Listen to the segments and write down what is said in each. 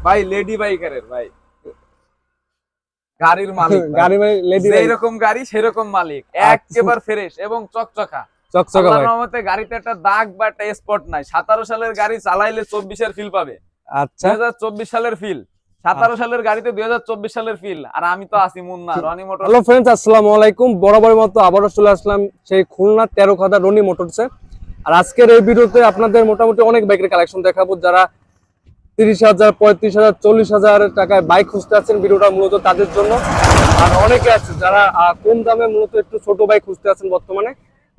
ভাই লেডি বাইকারের ভাই গাড়ির মালিক গাড়ি ভাই লেডি যেরকম গাড়ি সেরকম মালিক একেবারে ফ্রেশ এবং চকচকা চকচকা ভাই। আল্লাহর রহমতে গাড়িতে একটা দাগ বা একটা স্পট নাই। 17 সালের গাড়ি চালাইলে 24 এর ফিল পাবে। আচ্ছা 2024 সালের ফিল, 17 সালের গাড়িতে 2024 সালের ফিল। আর আমি তো আছি Munna Rony motor. Hello friends, আসসালামু আলাইকুম। বরাবরের মতো আবারও চলে আসলাম সেই খুলনা 13 খাদা রনি মোটরসে। আর আজকের এই ভিডিওতে আপনাদের মোটামুটি অনেক বাইকের কালেকশন দেখাবো। যারা 30,000, 35,000, 40,000 টাকায় বাইক খুঁজতে আছেন, ভিডিওটা মূলত তাদের জন্য। আর অনেকে আছে যারা কম দামে মূলত একটু ছোট বাইক খুঁজতে আছেন বর্তমানে,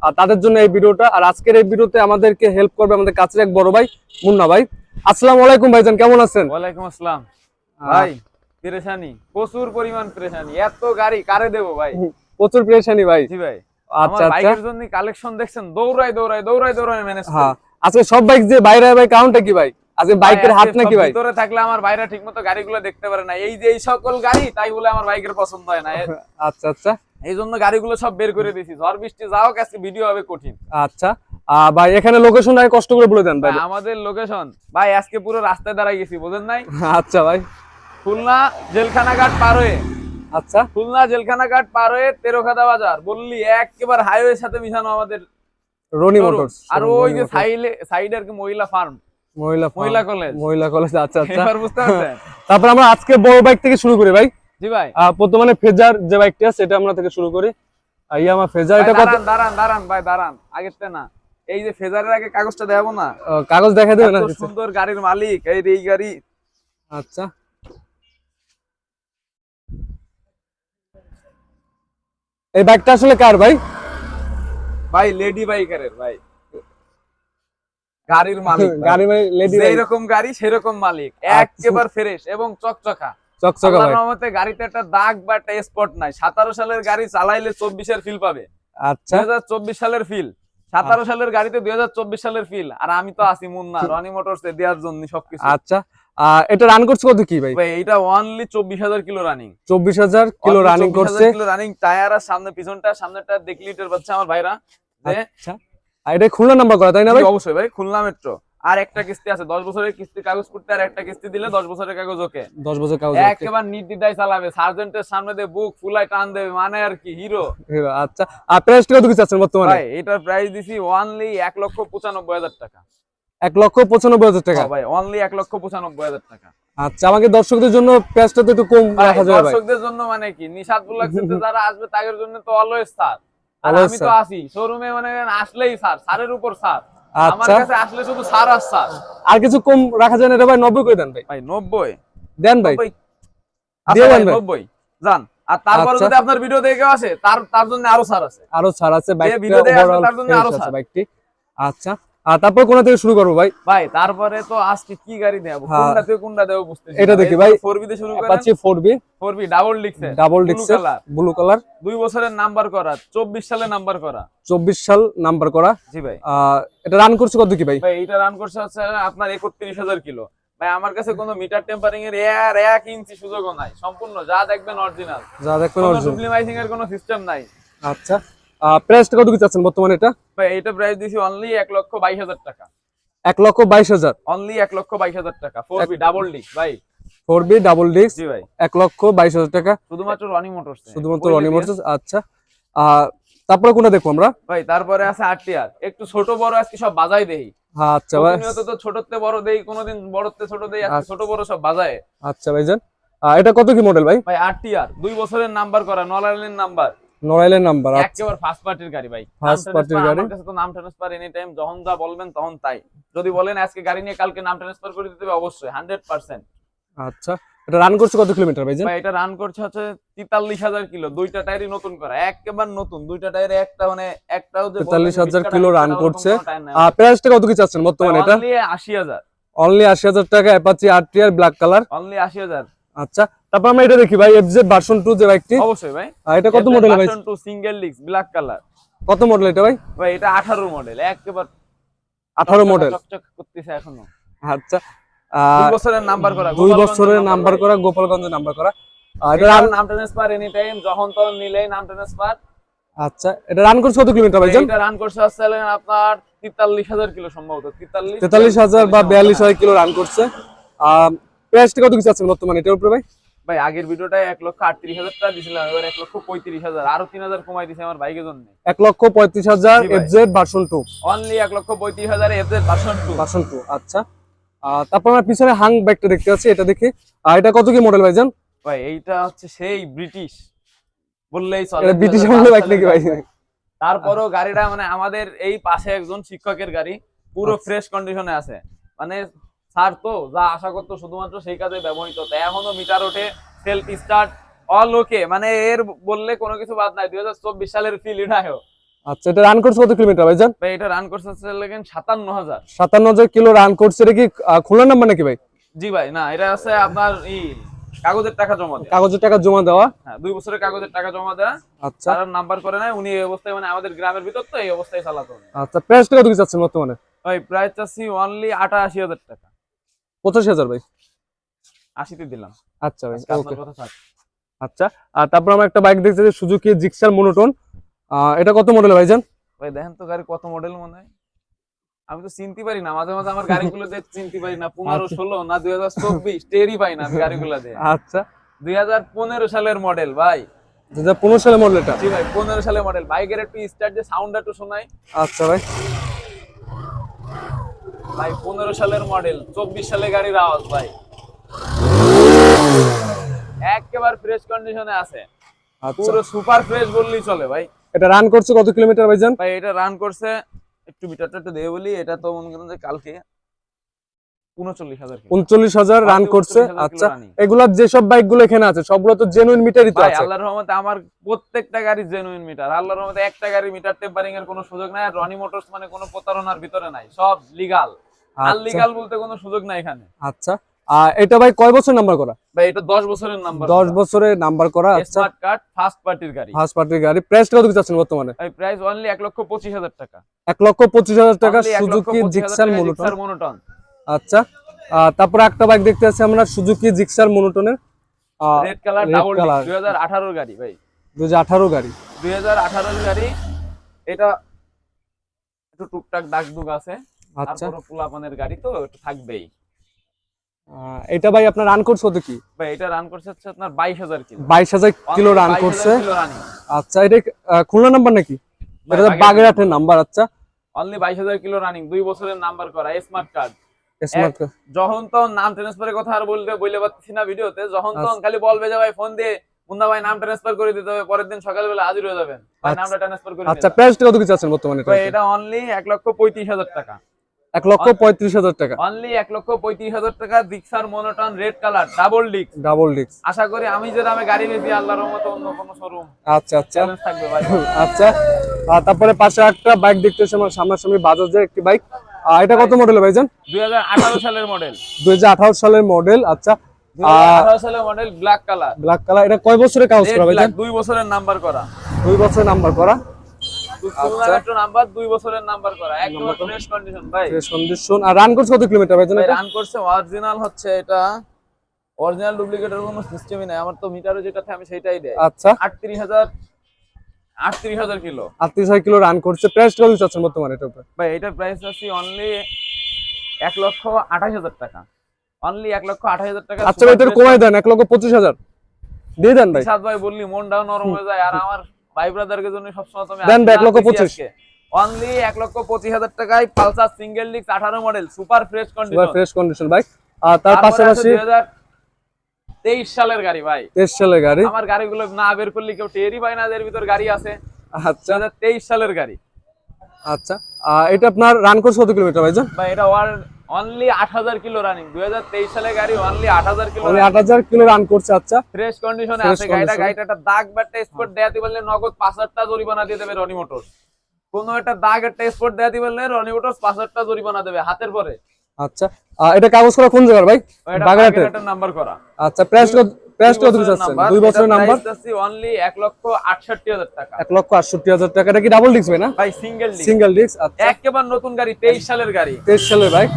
আর তাদের জন্য এই ভিডিওটা। আর আজকের এই ভিডিওতে আমাদেরকে হেল্প করবে আমাদের কাছের এক বড় ভাই মুন্না ভাই। আসসালামু আলাইকুম ভাইজান, কেমন আছেন? ওয়ালাইকুম আসসালাম। ভাই পেরেশানি, প্রচুর পরিমাণ পেরেশানি। এত গাড়ি কারে দেব ভাই? প্রচুর পেরেশানি ভাই। জি ভাই। আচ্ছা আমার বাইকের জন্য কালেকশন দেখছেন, দৌড়াই ম্যানেজ করি। হ্যাঁ, আজকে সব বাইক যে বাইরে ভাই, কারণটা কি ভাই? আজকে বাইকের হাট নাকি ভাই? ভিতরে থাকলে আমার বাইরে ঠিকমতো গাড়িগুলো দেখতে পারে না। এই যে এই সকল গাড়ি, তাই বলে আমার বাইকের পছন্দ হয় না। আচ্ছা আচ্ছা, এই জন্য গাড়িগুলো সব বের করে দিয়েছি। ঝড় বৃষ্টি যাও, আজকে ভিডিও হবে কঠিন। আচ্ছা ভাই, এখানে লোকেশন আগে কষ্ট করে বলে দেন ভাই। আমাদের লোকেশন ভাই, আজকে পুরো রাস্তায় দাঁড়াই গেছি, বুঝেন নাই? আচ্ছা ভাই, খুলনা জেলখানা ঘাট পার হয়ে, আচ্ছা খুলনা জেলখানা ঘাট পার হয়ে 13 খাদা বাজার বললি একেবারে হাইওয়ের সাথে মিশানো আমাদের রনি মোটরস। আর ওই যে সাইডে আর কি মহিলা ফার্ম, মহিলা কলেজ। আচ্ছা আচ্ছা, এবার বুঝতে পারছেন? তারপর আমরা আজকে বড় বাইক থেকে শুরু করি ভাই। জি ভাই। বর্তমানে ফেজার যে বাইকটা আছে এটা আমরা থেকে শুরু করি। ইয়ামা ফেজার, এটা কত? দাঁড়ান ভাই, দাঁড়ান, আগেরটা না। এই যে ফেজারের আগে কাগজটা দেখাবো না? কাগজ দেখা দেবে না? এত সুন্দর গাড়ির মালিক এই গাড়ি। আচ্ছা, এই বাইকটা আসলে কার ভাই? ভাই লেডি বাইকারের ভাই গাড়ির মালিক গাড়ি ভাই লেডি, যেরকম গাড়ি সেরকম মালিক একেবারে ফ্রেশ এবং চকচকা চকচকা ভাই। আল্লাহর রহমতে গাড়িতে একটা দাগ বা একটা স্পট নাই। 17 সালের গাড়ি চালাইলে 24 এর ফিল পাবে। আচ্ছা 2024 সালের ফিল, 17 সালের গাড়িতে 2024 সালের ফিল। আর আমি তো আছি মুন্না রনি মোটরসে দেওয়ার জন্য সবকিছু। আচ্ছা, এটা রান করছে কত কি ভাই? ভাই এটা only 24,000 kilo running. 24,000 kilo running করছে। কিলো রানিং টায়ার আর সামনে পিছনটা, সামনেটা দেখলি লিটার পাচ্ছে আমার ভাইরা। আচ্ছা, আর এটা খুলনা নাম্বার করা তাই না ভাই? অবশ্যই ভাই, খুলনা মেট্রো। আর একটা কিস্তি আছে 10 বছরের কিস্তি কাগজ করতে, আর একটা কিস্তি দিলে 10 বছরের কাগজ ওকে। 10 বছর কাগজ একেবারে নির্দ্বিধায় চালাবে। সার্জেন্টের সামনে দিয়ে বুক ফুলাই টান দেবে, মানে আর কি হিরো। আচ্ছা, আর প্রাইসটা কত কি চাচ্ছেন বর্তমানে? ভাই এটার প্রাইস দিছি অনলি 1,95,000 টাকা। 1,95,000 টাকা ভাই, অনলি 1,95,000 টাকা। আচ্ছা, আমাকে দর্শকদের জন্য প্রাইসটা তো একটু কম রাখা যাবে ভাই? দর্শকদের জন্য মানে কি, নিশাত বুলাকসিতে যারা আসবে তাদের জন্য তো অলওয়েজ স্যার। আর আমি তো আছি শোরুমে, মানে আসলেই স্যার, স্যারের উপর স্যার। আমার কাছে আসলে শুধু স্যার আর স্যার। আর কিছু কম রাখা যায় না রে ভাই? 90 করে দেন ভাই। ভাই 90 দেন ভাই, দিয়ে দেন 90 জান। আর তারপরে যদি আপনার ভিডিও দেখে আসে, তার জন্য আরো ছাড় আছে, আরো ছাড় আছে ভিডিও দেখে আসবে তার জন্য আরো ছাড় বাইকটি। আচ্ছা, আর তারপর কোন থেকে শুরু করব ভাই? ভাই তারপরে তো আজকে কি গাড়ি দেব, কোনটা থেকে কোনটা দেব বুঝতেছি। এটা দেখি ভাই, 4B তে শুরু করেন। অ্যাপাচি 4B ডাবল ডিক্স, ব্লু কালার, 2 বছরের নাম্বার করা, 24 সালে নাম্বার করা। 24 সাল নাম্বার করা। জি ভাই। এটা রান করছে কত কি ভাই? ভাই এটা রান করছে হচ্ছে আপনার 31,000 কিলো। ভাই আমার কাছে কোনো মিটার টেম্পারিং এর 1 ইঞ্চি সুযোগও নাই। সম্পূর্ণ যা দেখবেন অরিজিনাল, যা দেখবেন অরিজিনাল, ডুপ্লিকেটিং এর কোনো সিস্টেম নাই। আচ্ছা, প্রাইসটা কত কি চাচ্ছেন বর্তমানে এটা? ভাই এটা প্রাইস দিছি অনলি 1,22,000 টাকা। 1,22,000, অনলি 1,22,000 টাকা। 4B ডাবল ডিক্স ভাই, 4B ডাবল ডিক্স। জি ভাই, 1,22,000 টাকা শুধুমাত্র রনি মোটরস, শুধুমাত্র রনি মোটরস। আচ্ছা, তারপরে কোনটা দেখবো আমরা? ভাই তারপরে আছে RTR, একটু ছোট বড় আজকে সব বাজাই দেই। আচ্ছা ভাই, প্রতিনিয়ত তো ছোটতে বড় দেই, কোনদিন বড়তে ছোট দেই, আজকে ছোট বড় সব বাজায়। আচ্ছা ভাইজান, এটা কত কি মডেল ভাই? ভাই RTR 2 বছরের নাম্বার করা, নড়াইলের নাম্বার, নড়াইলের নাম্বার। একেবারে ফার্স্ট পার্টির গাড়ি ভাই, ফার্স্ট পার্টির গাড়ি। আমার কাছে তো নাম ট্রান্সফার এনি টাইম, যখন যা বলবেন তখন তাই। যদি বলেন আজকে গাড়ি নিয়ে কালকে নাম ট্রান্সফার করে দিতে হবে, অবশ্যই 100%। আচ্ছা, এটা রান করছে কত কিলোমিটার ভাইজান? ভাই এটা রান করছে হচ্ছে 43,000 কিলো, দুইটা টায়ারই নতুন করা, একেবারে নতুন দুইটা টায়ারে। একটা মানে একটাও যে 43,000 কিলো রান করছে। প্রাইসটা কত কি চাচ্ছেন বর্তমানে এটা? অনলি 80,000। অনলি 80,000 টাকা, Apache RTR black colour, only 80,000। আচ্ছা, তারপর আমরা এটা দেখি ভাই, FZ ভার্সন 2 যে বাইকটি। অবশ্যই ভাই। এটা কত মডেল ভাই? Version 2 single disc black colour. কত মডেল এটা ভাই? ভাই এটা 18 মডেল, একেবারে 18 মডেল, চকচক করতেছে এখনো। আচ্ছা, 2 বছরের নাম্বার করা, 2 বছরের নাম্বার করা, গোপালগঞ্জের নাম্বার করা। এটা নাম ট্রান্সফার এনি টাইম, যখন তখন নিলেই নাম ট্রান্সফার। আচ্ছা, এটা রান করছে কত কিলোমিটার ভাইজান? এটা রান করছে আসলে আপনার 43,000 কিলো, সম্ভবত 43,000 বা 42,000 কিলো রান করছে। প্রাইসটা কত কি চাচ্ছেন বর্তমানে এটার উপরে ভাই? ভাই আগের ভিডিওটায় 1,38,000 টাকা দিছিলাম, এবার 1,35,000, আরো 3,000 কমাই দিছি আমার বাইকের জন্য। 1,35,000 FZ version 2, only 1,35,000 FZ version 2। Version 2 আচ্ছা। তারপর আমরা পিছনে হাং বাইকটা দেখতে পাচ্ছি, এটা দেখি। এটা কত কি মডেল ভাইজান? ভাই এইটা হচ্ছে সেই ব্রিটিশ বললেই চলে, এটা ব্রিটিশ আমলের বাইক নাকি ভাই? তারপরও গাড়িটা মানে আমাদের এই পাশে একজন শিক্ষকের গাড়ি, পুরো ফ্রেশ কন্ডিশনে আছে। মানে স্যার তো যা আশা করতো শুধুমাত্র সেই কাজে ব্যবহৃত, তাই এখনো মিটার ওঠে, সেলফ স্টার্ট, অল ওকে, মানে এর বললে কোনো কিছু বাদ নাই। 2024 সালের ফিল ইনায়ও। আচ্ছা, এটা রান করছে কত কিলোমিটার ভাইজান? ভাই এটা রান করছে 57,000। 57,000 কিলো রান করছে। এটা কি খুলনা নাম্বার নাকি ভাই? জি ভাই, না এটা আছে আপনার কাগজের টাকা জমা দেওয়া। কাগজের টাকা জমা দেওয়া? হ্যাঁ, 2 বছরের কাগজের টাকা জমা দেওয়া। আচ্ছা, তার নাম্বার করে নাই, উনি এই অবস্থায় মানে আমাদের গ্রামের ভিতর তো এই অবস্থায় চালাতো। আচ্ছা, প্রাইসটা কত কি চাচ্ছেন বর্তমানে? ভাই প্রাইস চাচ্ছি অনলি 88,000 টাকা। 85,000 ভাই? 80 তে দিলাম। আচ্ছা ভাই, আজকে ওকে। আপনার কথা থাক। আচ্ছা, আর তারপর আমরা একটা বাইক দেখতেছি সুজুকি জিক্সার মনোটন। এটা কত মডেল ভাইজান? ভাই দেখেন তো গাড়ি কত মডেল মনে হয়, আমি তো চিনতে পারি না, মাঝে মাঝে আমার গাড়িগুলো দিয়ে চিনতে পারি না 15, 16 না 2024, টেরই পাই না আমি গাড়িগুলো দিয়ে। আচ্ছা, 2015 সালের মডেল ভাই। 2015 সালের মডেল এটা? জি ভাই 15 সালের মডেল। বাইকের একটু স্টার্ট যে সাউন্ড একটু শোনাই। আচ্ছা ভাই, ভাই 15 সালের মডেল, 24 সালে গাড়ির আওয়াজ ভাই, একেবারে ফ্রেশ কন্ডিশনে আছে, আচ্ছা। পুরো সুপার ফ্রেশ বললেই চলে ভাই। এটা রান করছে কত কিলোমিটার ভাইজান? ভাই এটা রান করছে, একটু মিটারটা একটু দিয়ে বলি, এটা তো মনে করেন যে কালকে 39,000 কিলো। 39,000 রান করছে। 39,000 কিলো আচ্ছা, running। এগুলা যেসব বাইক গুলো এখানে আছে সবগুলো তো জেনুইন মিটারই তো ভাই আছে? আল্লাহর রহমতে আমার প্রত্যেকটা গাড়ি জেনুইন মিটার, আল্লাহর রহমতে একটা গাড়ি মিটার টেম্পারিং এর কোনো সুযোগ নাই। আর রনি মোটরস মানে কোনো প্রতারণার ভিতরে নাই, সব লিগ্যাল। আনলিগ্যাল বলতে কোনো সুযোগ নাই এখানে। আচ্ছা, এটা ভাই কয় বছর নাম্বার করা? ভাই এটা 10 বছরের নাম্বার। 10 বছরের নাম্বার করা। আচ্ছা, স্মার্ট কার্ড, ফার্স্ট পার্টির গাড়ি। ফার্স্ট পার্টির গাড়ি। প্রাইসটা কত কি চাচ্ছেন বর্তমানে? ভাই প্রাইস অনলি 1,25,000 টাকা। 1,25,000 টাকা Only সুজুকি 1,25,000 জিক্সার টাকা মনোটন। Gixxer monotone. আচ্ছা, তারপর একটা বাইক দেখতে আছি আমরা সুজুকি জিক্সার মনোটনের, red colour, red double color। Disc, 2018 এর গাড়ি ভাই। 2018 গাড়ি। 2018 এর গাড়ি। এটা একটু টুকটাক দাগ দুগ আছে। আচ্ছা, তারপর পোলাপানের গাড়ি তো একটু থাকবেই। এটা ভাই আপনার রান করছে কত কি? ভাই এটা রান করছে হচ্ছে আপনার 22,000 কিলো। 22,000 কিলো রান 22,000 করছে। Kilo running। আচ্ছা, এটা খুলনা নাম্বার নাকি? এটা বাগেরহাটের নাম্বার। আচ্ছা, অনলি 22,000 কিলো রানিং, 2 বছরের নাম্বার করা, স্মার্ট কার্ড। স্মার্ট। যখন তো নাম ট্রান্সফারের কথা আর বলতে পারছি না ভিডিওতে, যখন তো খালি বলবে যে ভাই ফোন দিয়ে মুন্না ভাই নাম ট্রান্সফার করে দিতে হবে, পরের দিন সকালবেলা হাজির হয়ে যাবেন, ভাই নামটা ট্রান্সফার করে দিন। আচ্ছা, প্রাইসটা কত কি চাচ্ছেন বর্তমানে? ভাই এটা অনলি 1,35,000 টাকা। 1,35,000 টাকা। অনলি 1,35,000 টাকা। Gixxer monotone, red colour, double disc. Double disc. আশা করি আমি যে দামে গাড়ি নিয়েছি আল্লাহর রহমতে অন্য কোনো শোরুম আচ্ছা, আচ্ছা, চ্যালেঞ্জ থাকবে ভাই। আচ্ছা, তারপরে পাশে একটা বাইক দেখতেছি আমার সামনাসামনি, বাজাজের একটি বাইক। এটা কত মডেল ভাইজান? 2018 সালের মডেল। 2018 সালের মডেল। আচ্ছা, 2018 সালের model, black colour. Black colour. এটা কয় বছরের কাগজ করা ভাইজান? 2 বছরের নাম্বার করা। 2 বছরের নাম্বার করা। খুলনা মেট্রো নাম্বার, 2 বছরের নাম্বার করা, একদম ফ্রেশ কন্ডিশন ভাই। Fresh condition. আর রান করছে কত কিলোমিটার ভাইজান এটা? রান করছে অরিজিনাল হচ্ছে এটা, অরিজিনাল ডুপ্লিকেটের কোনো সিস্টেমই নাই। আমার তো মিটারে যেটাতে আমি সেটাই দেই। আচ্ছা, 38,000 কিলো। 38,000 কিলো রান করছে। প্রাইস কত চাচ্ছেন বর্তমানে এটা উপরে? ভাই এটার প্রাইস আছে অনলি 1,28,000 টাকা। অনলি 1,28,000 টাকা। আচ্ছা ভাই, এটা কমাই দেন, 1,25,000 দিয়ে দেন ভাই। সাদ ভাই বললি মনটাও নরম হয়ে যায়। আর আমার ভাই ব্রাদারদের জন্য সবসময় তুমি দেন ভাই 1,25,000। অনলি 1,25,000 টাকায় Pulsar single disc 18 model, super fresh condition. Super fresh condition bike. আর তার পাশাপাশি 2023 সালের গাড়ি ভাই। 23 সালের গাড়ি। আমার গাড়িগুলো না বের করলে কেউ টেরই পায় না এর ভিতর গাড়ি আছে। আচ্ছা, 2023 সালের গাড়ি। আচ্ছা, এটা আপনার রান করছে কত কিলোমিটার ভাইজান? ভাই এটা অনলি 8,000 কিলো রানিং, 2023 সালের গাড়ি, অনলি 8,000 কিলো। 8,000 কিলো রান করছে। আচ্ছা, ফ্রেশ কন্ডিশনে আছে গাড়িটা একটা দাগ বাটটা স্পট দেয়াতে বললে নগদ 5,000 টাকা জরিমানা দিয়ে দেবে রনি মোটরস। কোনো একটা দাগ একটা স্পট দেয়াতে বললে রনি মোটরস 5,000 টাকা জরিমানা দেবে হাতের পরে। আচ্ছা, এটা কাগজ করা কোন জায়গার ভাই? বাগেরহাটের নাম্বার করা। আচ্ছা, প্রাইস কত চাচ্ছেন? 2 বছরের নাম্বার। অনলি 1,68,000 টাকা। 1,68,000 টাকা। এটা কি ডাবল ডিস্ক ভাই না? ভাই সিঙ্গেল ডিস্ক। Single disc. আচ্ছা, একেবারে নতুন গাড়ি, 23 সালের গাড়ি। 23 সালের বাইক।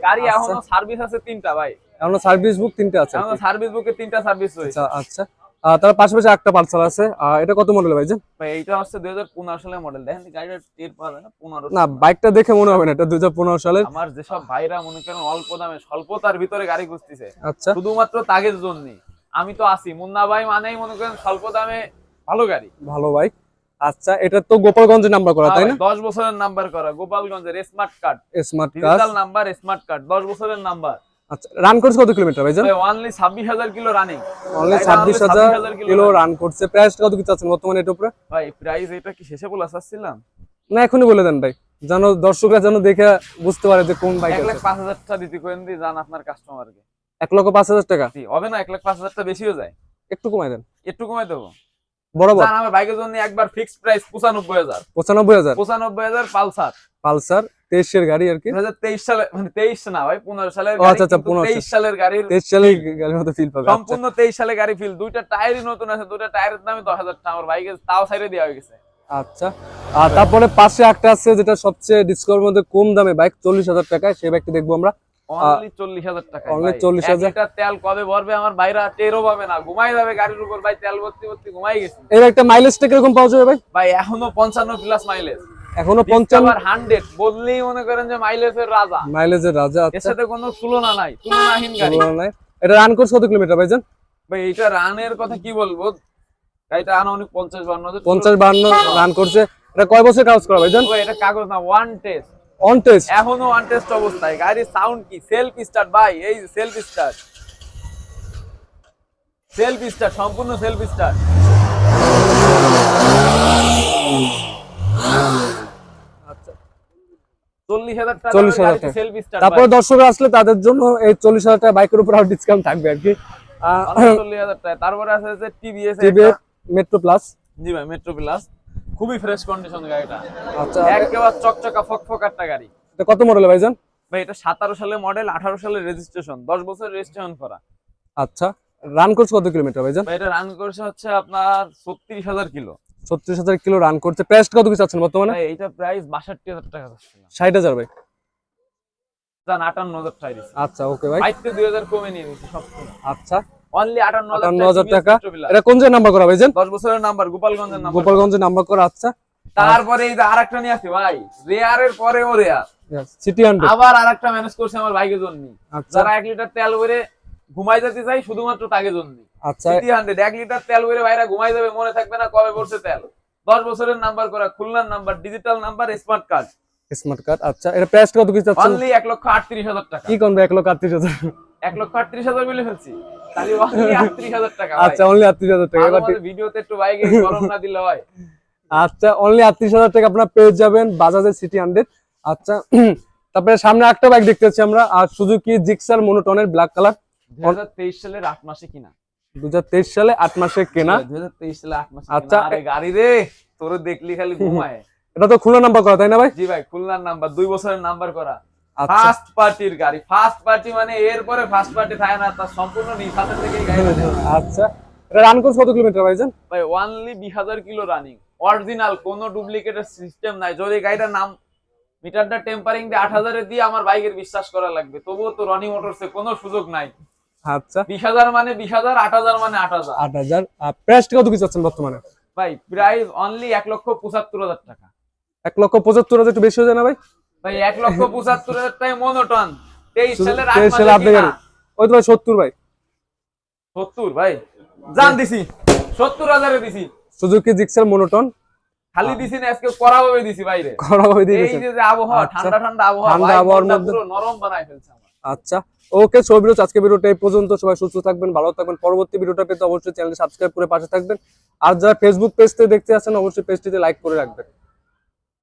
গাড়ি এখনো সার্ভিস আছে 3টা ভাই। এখনো সার্ভিস বুক 3টা আছে। এখনো সার্ভিস বুকে 3টা সার্ভিস রয়েছে। আচ্ছা, আচ্ছা, তার পাশাপাশি একটা পালসার আছে, এটা কত মডেল ভাইজান? ভাই এইটা হচ্ছে 2015 সালের মডেল, দেখেন গাড়িটা টের পাওয়া যায় না 15 না বাইকটা দেখে মনে হবে না এটা 2015 সালের। আমার যেসব ভাইরা মনে করেন অল্প দামে স্বল্পতার ভিতরে গাড়ি খুঁজতেছে আচ্ছা শুধুমাত্র তাদের জন্য আমি তো আছি। মুন্না ভাই মানেই মনে করেন স্বল্প দামে ভালো গাড়ি। ভালো বাইক। আচ্ছা এটা তো গোপালগঞ্জে নাম্বার করা তাই না? 10 বছরের নাম্বার করা, গোপালগঞ্জের smart card, smart card, digital number, smart card, 10 বছরের নাম্বার। আচ্ছা রান করছে কত কিলোমিটার ভাইজান? ভাই only 26000 kilo running. Only 26000 kilo run করছে। প্রাইস কত কি চাচ্ছেন বর্তমানে এটার উপরে? ভাই প্রাইস এটা কি শেষে বলা চাচ্ছিলাম না এখনই বলে দেন ভাই, যেন দর্শকরা যেন দেখে বুঝতে পারে যে কোন বাইক আছে। 1,05,000 টাকা দিতে করেন দি জান আপনার কাস্টমারকে। 1,05,000 টাকা জি হবে না? 1,05,000 টাকা বেশিও যায়, একটু কমাই দেন। একটু কমাই দেবো। বরাবর জান আমার বাইকের জন্য একবার ফিক্সড প্রাইস 95,000। 95,000 95,000 পালসার, পালসার 23 এর গাড়ি আর কি। 2023 সালে, মানে 23 না ভাই 15 সালের ও গাড়ি। আচ্ছা, আচ্ছা, কিন্তু 15 23 সালের গাড়ির 23 সালে গাড়ির মতো ফিল পাবে। আচ্ছা সম্পূর্ণ 23 সালে গাড়ি ফিল। দুইটা টায়ারই নতুন আছে, দুইটা টায়ারের দামই 10,000 টাকা আমার বাইকে তাও সাইডে দেওয়া হয়ে গেছে। আচ্ছা আর তারপরে পাশে একটা আছে যেটা সবচেয়ে ডিসকাউন্টের মধ্যে কম দামে বাইক 40,000 টাকায়, সেই বাইকটি দেখবো আমরা। অনলি 40,000 টাকা। অনলি 40,000। লিটার তেল কবে ভরবে আমার ভাইরা টেরও পাবে না, ঘুমাই যাবে গাড়ির উপর। ভাই তেল ভর্তি ভর্তি ঘুমাই গেছে। এর একটা মাইলেজটা কিরকম পাওয়া যাবে ভাই? ভাই এখনো 55 প্লাস মাইলেজ, এখনো 55 100 বললেই মনে করেন যে মাইলেজের রাজা, মাইলেজের রাজা। এর আচ্ছা সাথে কোনো তুলনা নাই, তুলনাহীন গাড়ি। তুলনা নাই। এটা রান করছে কত কিলোমিটার ভাইজান? ভাই এটা রানের কথা কি বলবো, গাড়িটা আনুমানিক 50-52 50-52 রান করছে। এটা কয় বছর কাজ করা ভাইজান? ভাই এটা কাগজ না, ওয়ান টেস্ট, অন টেস্ট, এখনো ওয়ান টেস্ট অবস্থায়। গাড়ির সাউন্ড কি, সেলফ স্টার্ট ভাই, এই সেলফ স্টার্ট, সেলফ স্টার্ট, সম্পূর্ণ সেলফ স্টার্ট। আচ্ছা 40,000 টাকা 40,000 টাকা। Self start. তারপরে দর্শকরা আসলে তাদের জন্য এই 40,000 টাকা বাইকের উপর আরো ডিসকাউন্ট থাকবে আর কি। 40,000 টাকা। তারপরে আছে যে টিভিএস মেট্রো প্লাস। জি ভাই মেট্রো প্লাস, খুবই ফ্রেশ কন্ডিশন গাড়িটা, আচ্ছা একেবারে চকচকা ফকফক একটা গাড়ি। এটা কত মডেল ভাইজান? ভাই এটা 17 সালের মডেল, 18 সালের রেজিস্ট্রেশন, 10 বছর রেজিস্ট্রেশন করা। আচ্ছা রান করছে কত কিলোমিটার ভাইজান? ভাই এটা রান করছে হচ্ছে আপনার 36,000 কিলো। 36,000 কিলো রান করছে। প্রাইস কত কি চাচ্ছেন বর্তমানে? ভাই এইটা প্রাইস 62,000 টাকা যাচ্ছে। 60,000 ভাই। জান 58,000 টাকা দিছি। আচ্ছা ওকে ভাই। বাইতে 2,000 কমে নিয়ে নিছি সব। আচ্ছা অনলি 58,000 58,000 টাকা। টাকা। এটা কোন জায়গায় নাম্বার করা ভাইজান? 10 বছরের নাম্বার, গোপালগঞ্জের নাম্বার। গোপালগঞ্জে নাম্বার করা। আচ্ছা তারপরে এই যে আরেকটা নিয়ে আসি ভাই, রেয়ারের পরেও রেয়ার, সিটি 100। আবার আরেকটা ম্যানেজ করছে আমার বাইকের জন্য। আচ্ছা যারা 1 লিটার তেল ভরে ঘুমাই যেতে চাই শুধুমাত্র তাকে জন্য। আচ্ছা সিটি 100 1 লিটার তেল ভরে ভাইরা ঘুমাই যাবে, মনে থাকবে না কবে ভরছে তেল। 10 বছরের নাম্বার করা, খুলনার number, digital number, smart card. Smart card. আচ্ছা এটা প্রাইস কত কি চাচ্ছেন? অনলি 1,38,000 টাকা। কি কোন 1,38,000? 1,38,000 বলে ফেলছি, তাহলে অনলি 38,000 টাকা। আচ্ছা অনলি 38,000 টাকা। এবার আমাদের ভিডিওতে একটু বাইকে গরম না দিলে হয়। আচ্ছা অনলি 38,000 টাকা আপনারা পেয়ে যাবেন বাজাজের সিটি 100। আচ্ছা তারপরে সামনে একটা বাইক দেখতেছি আমরা, আর সুজুকি জিক্সার মনোটনের ব্ল্যাক কালার। 2023 সালের 8 মাসে কিনা। 2023 সালে 8 মাসে কেনা। 2023 সালে 8 মাসে। আচ্ছা। আরে গাড়ি রে তোর দেখলি খালি ঘুমায়। এটা তো খুলনা নাম্বার করা তাই না ভাই? জি ভাই খুলনার নাম্বার, 2 বছরের নাম্বার করা, আচ্ছা ফার্স্ট পার্টির গাড়ি। ফার্স্ট পার্টি মানে এরপরে ফার্স্ট পার্টি থাকে না, তার সম্পূর্ণ নিফাতের থেকে গাড়ি বাজে। আচ্ছা এটা রান করছে কত কিলোমিটার ভাইজান? ভাই অনলি 20,000 কিলো রানিং, অরিজিনাল, কোনো ডুপ্লিকেটের সিস্টেম নাই। যদি গাড়িটার নাম মিটারটা টেম্পারিং দিয়ে 8,000 এ দিয়ে আমার বাইকের বিশ্বাস করা লাগবে, তবুও তো রনি মোটরসে কোনো সুযোগ নাই। আচ্ছা 20,000 মানে 20,000, 8,000 মানে 8,000। 8,000। প্রাইস কত কি চাচ্ছেন বর্তমানে? ভাই প্রাইস অনলি 1,75,000 টাকা। 1,75,000 একটু বেশি হয়ে যায় না ভাই? ভাই 1,75,000 টাকায় মনোটন, 23 সালের 8 23 সালে মাসে আপনার কিনা। গাড়ি। ওই তো ভাই 70 ভাই। 70 ভাই জান দিছি, 70,000 এ দিছি। সুজুকি জিক্সার মনোটন খালি দিছি না, আজকে করা ভাবে দিছি বাইরে। করা হবে দিয়ে এই দিয়েছেন। যে আবহাওয়া, আচ্ছা। ঠান্ডা ঠান্ডা আবহাওয়া, ঠান্ডা ভাই আবহাওয়ার মনটা মধ্যে- পুরো নরম বানায় ফেলছে আমার। আচ্ছা ওকে সব ভিডিও আজকে ভিডিওটা এই পর্যন্ত। সবাই সুস্থ থাকবেন, ভালো থাকবেন। পরবর্তী ভিডিওটা পেতে অবশ্যই চ্যানেলটি সাবস্ক্রাইব করে পাশে থাকবেন। আর যারা ফেসবুক পেজতে দেখতে আছেন অবশ্যই পেজটিতে লাইক করে রাখবেন।